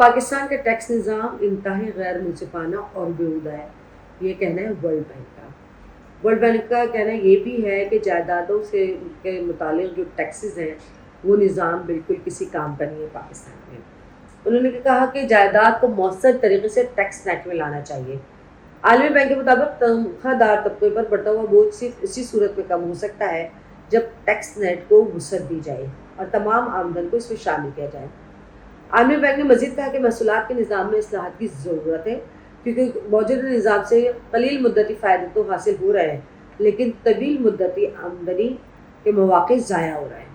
پاکستان کا ٹیکس نظام انتہائی غیر منصفانہ اور بیہودہ ہے، یہ کہنا ہے ورلڈ بینک کا۔ ورلڈ بینک کا کہنا یہ بھی ہے کہ جائیدادوں سے کے متعلق جو ٹیکسز ہیں وہ نظام بالکل کسی کام کا نہیں ہے پاکستان میں۔ انہوں نے کہا کہ جائیداد کو مؤثر طریقے سے ٹیکس نیٹ میں لانا چاہیے۔ عالمی بینک کے مطابق تنخواہ دار طبقے پر بڑھتا ہوا بوجھ صرف اسی صورت میں کم ہو سکتا ہے جب ٹیکس نیٹ کو وسعت دی جائے اور تمام آمدن کو اس میں شامل کیا جائے۔ عالمی بینک نے مزید کہا کہ محصولات کے نظام میں اصلاحات کی ضرورت ہے، کیونکہ موجودہ نظام سے قلیل مدتی فائدے تو حاصل ہو رہے ہیں لیکن طویل مدتی آمدنی کے مواقع ضائع ہو رہے ہیں۔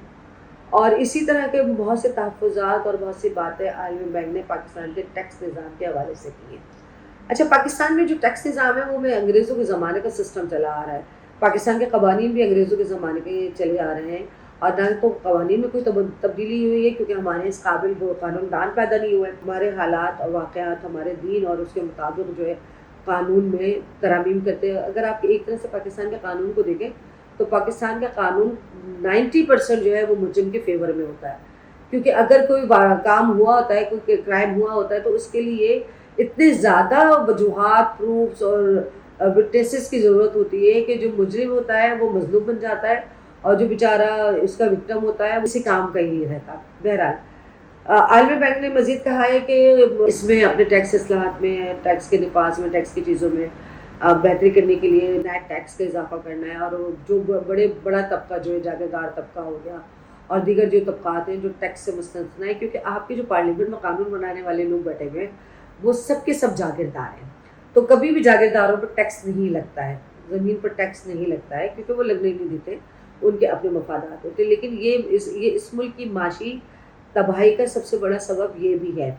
اور اسی طرح کے بہت سے تحفظات اور بہت سی باتیں عالمی بینک نے پاکستان کے ٹیکس نظام کے حوالے سے کی ہیں۔ اچھا، پاکستان میں جو ٹیکس نظام ہے وہ میں انگریزوں کے زمانے کا سسٹم چلا آ رہا ہے۔ پاکستان کے قوانین بھی انگریزوں کے زمانے کے چلے آ رہے ہیں، اور نہ تو قوانین میں کوئی تبدیلی ہوئی ہے کیونکہ ہمارے اس قابل وہ قانون دان پیدا نہیں ہوئے۔ ہمارے حالات اور واقعات ہمارے دین اور اس کے مطابق جو ہے قانون میں ترامیم کرتے ہیں۔ اگر آپ ایک طرح سے پاکستان کے قانون کو دیکھیں تو پاکستان کا قانون 90% جو ہے وہ مجرم کے فیور میں ہوتا ہے، کیونکہ اگر کوئی کام ہوا ہوتا ہے، کوئی کرائم ہوا ہوتا ہے تو اس کے لیے اتنے زیادہ وجوہات، پروفس اور وٹنسز کی ضرورت ہوتی ہے کہ جو مجرم ہوتا ہے وہ مظلوم بن جاتا ہے اور جو بیچارہ اس کا وکٹم ہوتا ہے اسی کام کا ہی نہیں رہتا۔ بہرحال عالمی بینک نے مزید کہا ہے کہ اس میں اپنے ٹیکس اصلاحات میں، ٹیکس کے نفاذ میں، ٹیکس کی چیزوں میں بہتری کرنے کے لیے نیٹ ٹیکس کا اضافہ کرنا ہے، اور جو بڑا طبقہ جو ہے جاگیردار طبقہ ہو گیا اور دیگر جو طبقات ہیں جو ٹیکس سے مستثنی ہے، کیونکہ آپ کے جو پارلیمنٹ میں قانون بنانے والے لوگ بیٹھے ہوئے ہیں وہ سب کے سب جاگیردار ہیں، تو کبھی بھی جاگیرداروں پر ٹیکس نہیں لگتا ہے، زمین پر ٹیکس نہیں لگتا ہے کیونکہ وہ لگنے نہیں دیتے، ان کے اپنے مفادات ہوتے ہیں۔ لیکن یہ اس ملک کی معاشی تباہی کا سب سے بڑا سبب یہ بھی ہے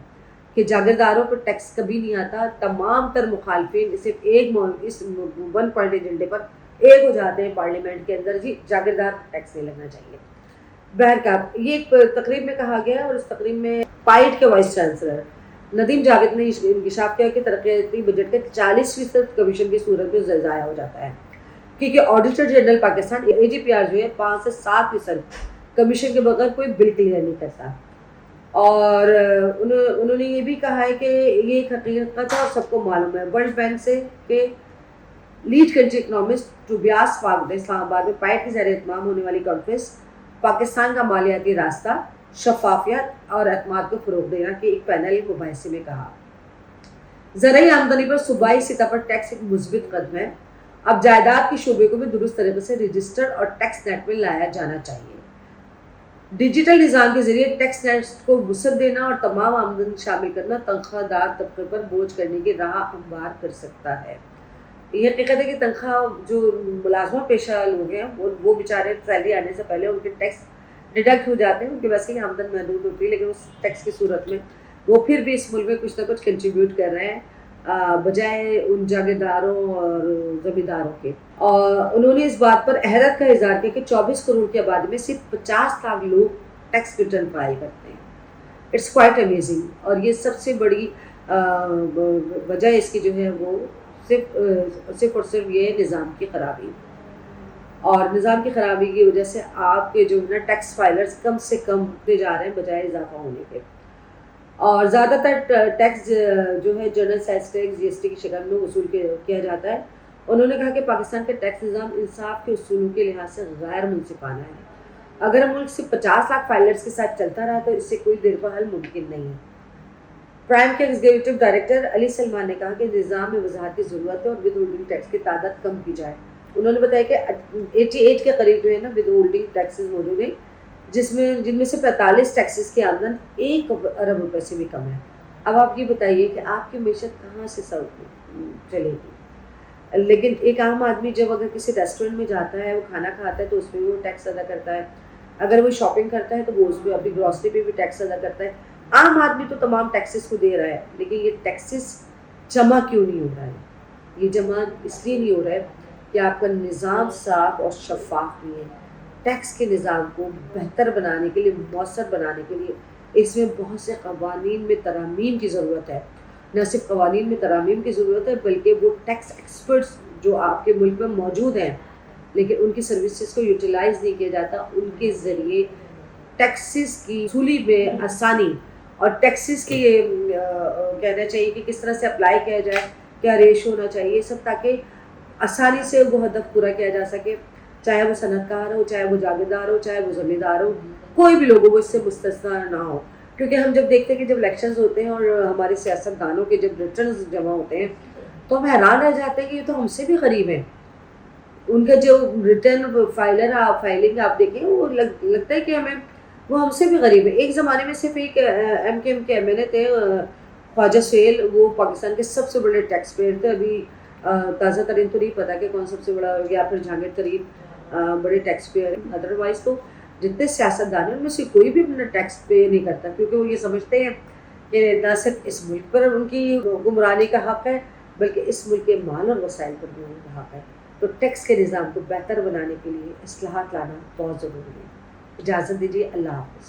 کہ جاگیرداروں پر ٹیکس کبھی نہیں آتا۔ تمام تر مخالفین صرف اس ون پوائنٹ ایجنڈے پر ایک ہو جاتے ہیں پارلیمنٹ کے اندر، جی جاگیردار پر ٹیکس نہیں لگنا چاہیے۔ بہرکیف یہ ایک تقریب میں کہا گیا، اور اس تقریب میں پائٹ کے وائس چانسلر ندیم جاوید نے انکشاف کیا کہ ترقیاتی بجٹ کا 40% کمیشن کی صورت میں ضائع ہو جاتا ہے، کیونکہ آڈیٹر جنرل پاکستان AGPR جو ہے 5 سے 7% کمیشن کے بغیر کوئی بل کلیئر نہیں کرتا۔ اور انہوں نے یہ بھی کہا ہے کہ یہ ایک حقیقت ہے اور سب کو معلوم ہے۔ ورلڈ بینک سے کہ lead country economist Tobias fog نے اسلام آباد میں پائٹ کے زیر اہتمام ہونے والی کانفرنس پاکستان کا مالیاتی راستہ، شفافیت اور اعتماد کو فروغ دینا کے ایک پینل مباحثے میں کہا، زرعی آمدنی پر صوبائی سطح پر ٹیکس ایک مثبت قدم ہے، اب جائیداد کے شعبے کو بھی درست طریقے سے رجسٹر اور ٹیکس نیٹ میں لایا جانا چاہیے۔ ڈیجیٹل نظام کے ذریعے ٹیکس نیٹ کو وسعت دینا اور تمام آمدن شامل کرنا تنخواہ دار طبقے پر بوجھ کرنے کی راہ ہموار کر سکتا ہے۔ یہ حقیقت ہے کہ تنخواہ جو ملازمہ پیشہ لوگ ہیں وہ بیچارے سیلری آنے سے پہلے ان کے ٹیکس ڈیڈکٹ ہو جاتے ہیں، ان کی ویسے ہی آمدن محدود ہوتی ہے، لیکن اس ٹیکس کی صورت میں وہ پھر بھی اس ملک میں کچھ نہ کچھ کنٹریبیوٹ کر رہے ہیں بجائے ان جاگیرداروں اور زمینداروں کے۔ اور انہوں نے اس بات پر حیرت کا اظہار کیا کہ 24 کروڑ کی آبادی میں صرف 50 لاکھ لوگ ٹیکس ریٹرن فائل کرتے ہیں۔ اٹس کوائٹ امیزنگ، اور یہ سب سے بڑی وجہ اس کی جو ہے وہ صرف اور صرف یہ نظام کی خرابی، اور نظام کی خرابی کی وجہ سے آپ کے جو ہے ٹیکس فائلرز کم سے کم ہوتے جا رہے ہیں بجائے اضافہ ہونے کے، اور زیادہ تر ٹیکس جو ہے جنرل سیلز ٹیکس GST کی شکل میں وصول کیا جاتا ہے۔ انہوں نے کہا کہ پاکستان کا ٹیکس نظام انصاف کے اصولوں کے لحاظ سے غیر منصفانہ ہے۔ اگر ملک صرف 50 لاکھ فائلرز کے ساتھ چلتا رہا تو اس سے کوئی دیر کا حل ممکن نہیں ہے۔ پرائم کے ایگزیکٹو ڈائریکٹر علی سلمان نے کہا کہ نظام میں وضاحت کی ضرورت ہے اور ود ہولڈنگ ٹیکس کی تعداد کم کی جائے۔ انہوں نے بتایا کہ 88 کے قریب جو ہے نا ود ہولڈنگ ٹیکسز موجود ہیں، جن میں سے 45 ٹیکسز کی آمدن 1 ارب روپے سے بھی کم ہے۔ اب آپ یہ بتائیے کہ آپ کی معیشت کہاں سے چلے گی؟ لیکن ایک عام آدمی جب اگر کسی ریسٹورینٹ میں جاتا ہے، وہ کھانا کھاتا ہے تو اس پہ بھی وہ ٹیکس ادا کرتا ہے، اگر وہ شاپنگ کرتا ہے تو وہ اس پہ اپنی گروسری پہ بھی ٹیکس ادا کرتا ہے۔ عام آدمی تو تمام ٹیکسز کو دے رہا ہے، لیکن یہ ٹیکسز جمع کیوں نہیں ہو رہا ہے؟ یہ جمع اس لیے نہیں ہو رہا ہے کہ آپ کا نظام صاف اور شفاف نہیں ہے۔ ٹیکس کے نظام کو بہتر بنانے کے لیے، مؤثر بنانے کے لیے اس میں بہت سے قوانین میں ترامیم کی ضرورت ہے۔ نہ صرف قوانین میں ترامیم کی ضرورت ہے بلکہ وہ ٹیکس ایکسپرٹس جو آپ کے ملک میں موجود ہیں لیکن ان کی سروسز کو یوٹیلائز نہیں کیا جاتا، ان کے ذریعے ٹیکسز کی وصولی میں آسانی اور ٹیکسز کے یہ کہنا چاہیے کہ کس طرح سے اپلائی کیا جائے، کیا ریش ہونا چاہیے، سب تاکہ آسانی سے وہ ہدف پورا کیا جا سکے، چاہے وہ صنعت کار ہو، چاہے وہ جاگیردار ہو، چاہے وہ زمیندار ہو، کوئی بھی لوگ ہو وہ اس سے مستثنا نہ ہو. کیونکہ ہم جب دیکھتے ہیں کہ جب الیکشنز ہوتے ہیں اور ہمارے سیاست دانوں کے جب ریٹرنز جمع ہوتے ہیں تو ہم حیران رہ جاتے ہیں کہ یہ تو ہم سے بھی غریب ہیں. ان کا جو ریٹرن فائلنگ آپ دیکھیں وہ لگتا ہے کہ ہمیں وہ ہم سے بھی غریب ہے. ایک زمانے میں صرف ایک ایم کے ایم ایل اے تھے خواجہ سہیل، وہ پاکستان کے سب سے بڑے ٹیکس پیئر تھے. ابھی تازہ ترین تو نہیں پتا کہ کون سب سے بڑا، یا پھر جہانگیر ترین بڑے ٹیکس پیئر ہیں. ادروائز تو جتنے سیاست دان ہیں ان میں سے کوئی بھی اپنا ٹیکس پے نہیں کرتا، کیونکہ وہ یہ سمجھتے ہیں کہ نہ صرف اس ملک پر ان کی حکمرانی کا حق ہے بلکہ اس ملک کے مال اور وسائل پر بھی ان کا حق ہے. تو ٹیکس کے نظام کو بہتر بنانے کے لیے اصلاحات لانا بہت ضروری ہے. اجازت دیجیے، اللہ حافظ.